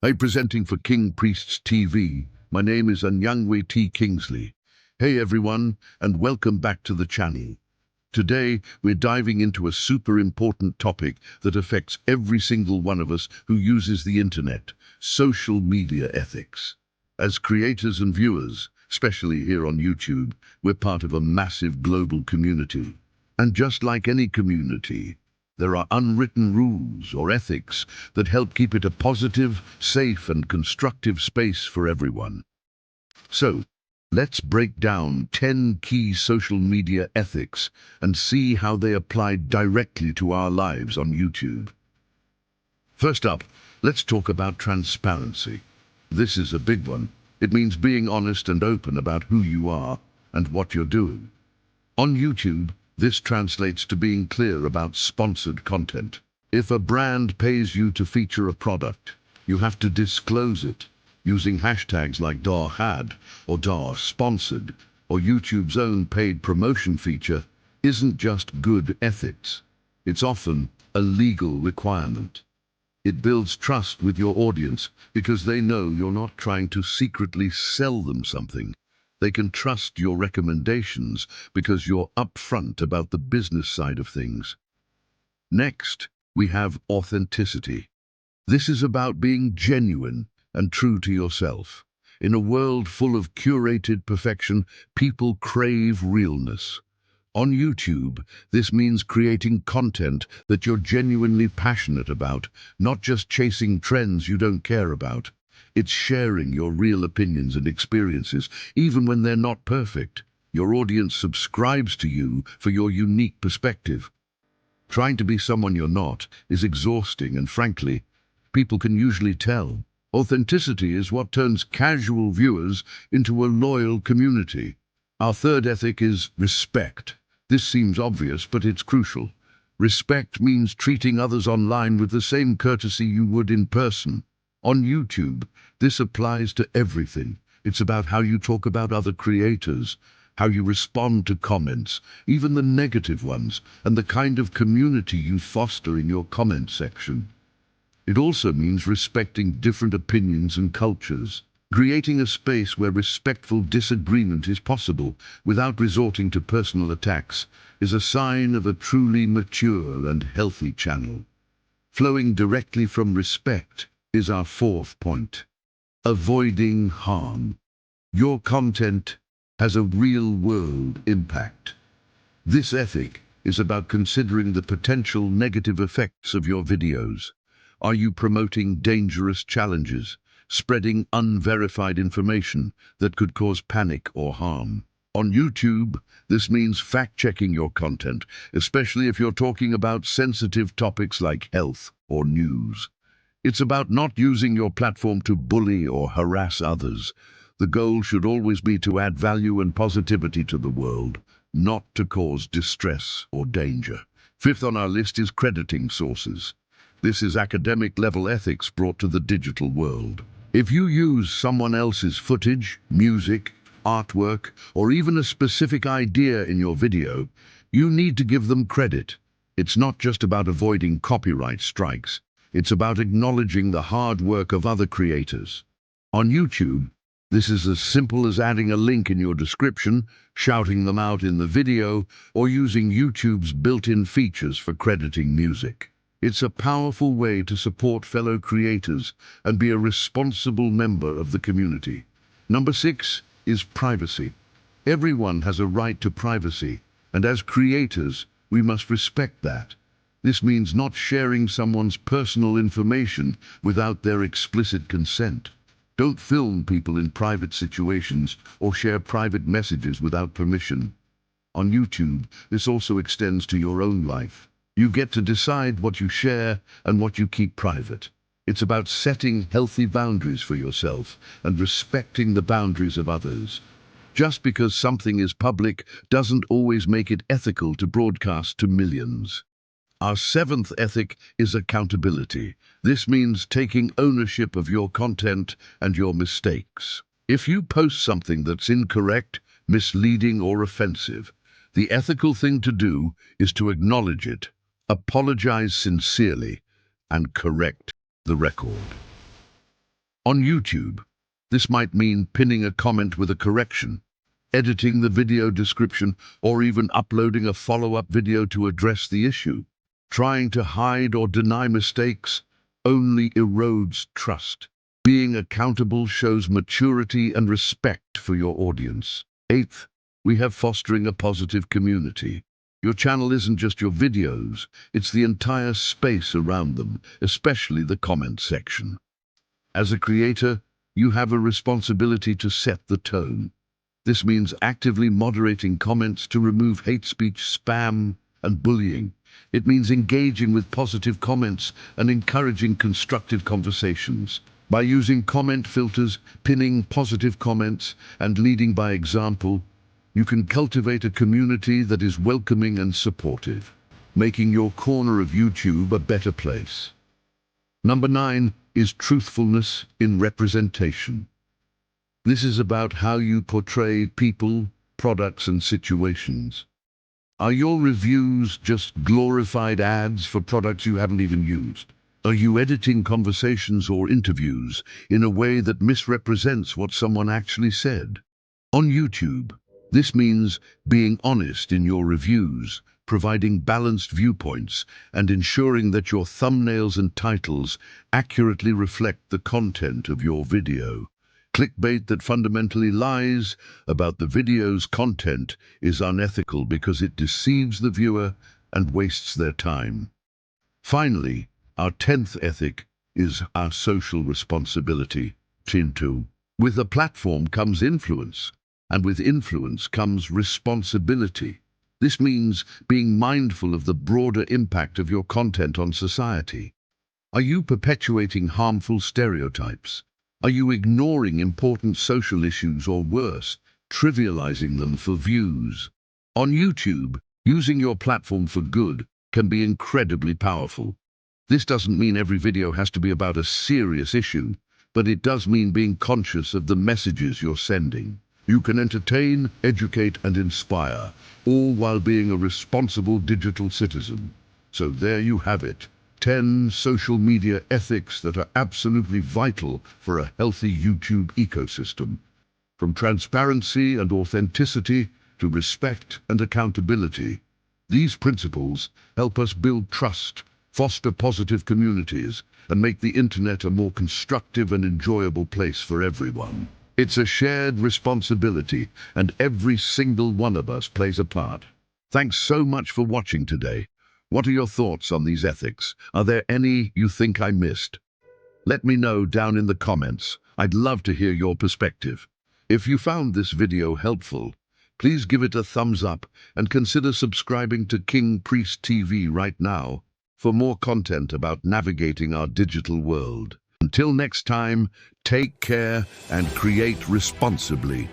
Hey, presenting for King Priests TV. My name is Anyangwe T. Kingsley. Hey everyone, and welcome back to the channel. Today, we're diving into a super important topic that affects every single one of us who uses the internet: social media ethics. As creators and viewers, especially here on YouTube, we're part of a massive global community. And just like any community, there are unwritten rules or ethics that help keep it a positive, safe, and constructive space for everyone. So, let's break down 10 key social media ethics and see how they apply directly to our lives on YouTube. First up, let's talk about transparency. This is a big one. It means being honest and open about who you are and what you're doing. On YouTube, this translates to being clear about sponsored content. If a brand pays you to feature a product, you have to disclose it using hashtags like #ad or #sponsored, or YouTube's own paid promotion feature isn't just good ethics. It's often a legal requirement. It builds trust with your audience because they know you're not trying to secretly sell them something. They can trust your recommendations because you're upfront about the business side of things. Next, we have authenticity. This is about being genuine and true to yourself. In a world full of curated perfection, people crave realness. On YouTube, this means creating content that you're genuinely passionate about, not just chasing trends you don't care about. It's sharing your real opinions and experiences, even when they're not perfect. Your audience subscribes to you for your unique perspective. Trying to be someone you're not is exhausting, and frankly, people can usually tell. Authenticity is what turns casual viewers into a loyal community. Our third ethic is respect. This seems obvious, but it's crucial. Respect means treating others online with the same courtesy you would in person. On YouTube, this applies to everything. It's about how you talk about other creators, how you respond to comments, even the negative ones, and the kind of community you foster in your comment section. It also means respecting different opinions and cultures. Creating a space where respectful disagreement is possible without resorting to personal attacks is a sign of a truly mature and healthy channel. Flowing directly from respect is our fourth point. Avoiding harm. Your content has a real-world impact. This ethic is about considering the potential negative effects of your videos. Are you promoting dangerous challenges, spreading unverified information that could cause panic or harm? On YouTube, this means fact-checking your content, especially if you're talking about sensitive topics like health or news. It's about not using your platform to bully or harass others. The goal should always be to add value and positivity to the world, not to cause distress or danger. Fifth on our list is crediting sources. This is academic-level ethics brought to the digital world. If you use someone else's footage, music, artwork, or even a specific idea in your video, you need to give them credit. It's not just about avoiding copyright strikes. It's about acknowledging the hard work of other creators. On YouTube, this is as simple as adding a link in your description, shouting them out in the video, or using YouTube's built-in features for crediting music. It's a powerful way to support fellow creators and be a responsible member of the community. Number 6 is privacy. Everyone has a right to privacy, and as creators, we must respect that. This means not sharing someone's personal information without their explicit consent. Don't film people in private situations or share private messages without permission. On YouTube, this also extends to your own life. You get to decide what you share and what you keep private. It's about setting healthy boundaries for yourself and respecting the boundaries of others. Just because something is public doesn't always make it ethical to broadcast to millions. Our seventh ethic is accountability. This means taking ownership of your content and your mistakes. If you post something that's incorrect, misleading, or offensive, the ethical thing to do is to acknowledge it, apologize sincerely, and correct the record. On YouTube, this might mean pinning a comment with a correction, editing the video description, or even uploading a follow-up video to address the issue. Trying to hide or deny mistakes only erodes trust. Being accountable shows maturity and respect for your audience. Eighth, we have fostering a positive community. Your channel isn't just your videos, it's the entire space around them, especially the comment section. As a creator, you have a responsibility to set the tone. This means actively moderating comments to remove hate speech, spam, and bullying. It means engaging with positive comments and encouraging constructive conversations. By using comment filters, pinning positive comments, and leading by example, you can cultivate a community that is welcoming and supportive, making your corner of YouTube a better place. Number 9 is truthfulness in representation. This is about how you portray people, products, and situations. Are your reviews just glorified ads for products you haven't even used? Are you editing conversations or interviews in a way that misrepresents what someone actually said? On YouTube, this means being honest in your reviews, providing balanced viewpoints, and ensuring that your thumbnails and titles accurately reflect the content of your video. Clickbait that fundamentally lies about the video's content is unethical because it deceives the viewer and wastes their time. Finally, our 10th ethic is our social responsibility. Chin2. With a platform comes influence, and with influence comes responsibility. This means being mindful of the broader impact of your content on society. Are you perpetuating harmful stereotypes? Are you ignoring important social issues, or worse, trivializing them for views? On YouTube, using your platform for good can be incredibly powerful. This doesn't mean every video has to be about a serious issue, but it does mean being conscious of the messages you're sending. You can entertain, educate, and inspire, all while being a responsible digital citizen. So there you have it. 10 social media ethics that are absolutely vital for a healthy YouTube ecosystem. From transparency and authenticity to respect and accountability. These principles help us build trust, foster positive communities, and make the internet a more constructive and enjoyable place for everyone. It's a shared responsibility, and every single one of us plays a part. Thanks so much for watching today. What are your thoughts on these ethics? Are there any you think I missed? Let me know down in the comments. I'd love to hear your perspective. If you found this video helpful, please give it a thumbs up and consider subscribing to King Priest TV right now for more content about navigating our digital world. Until next time, take care and create responsibly.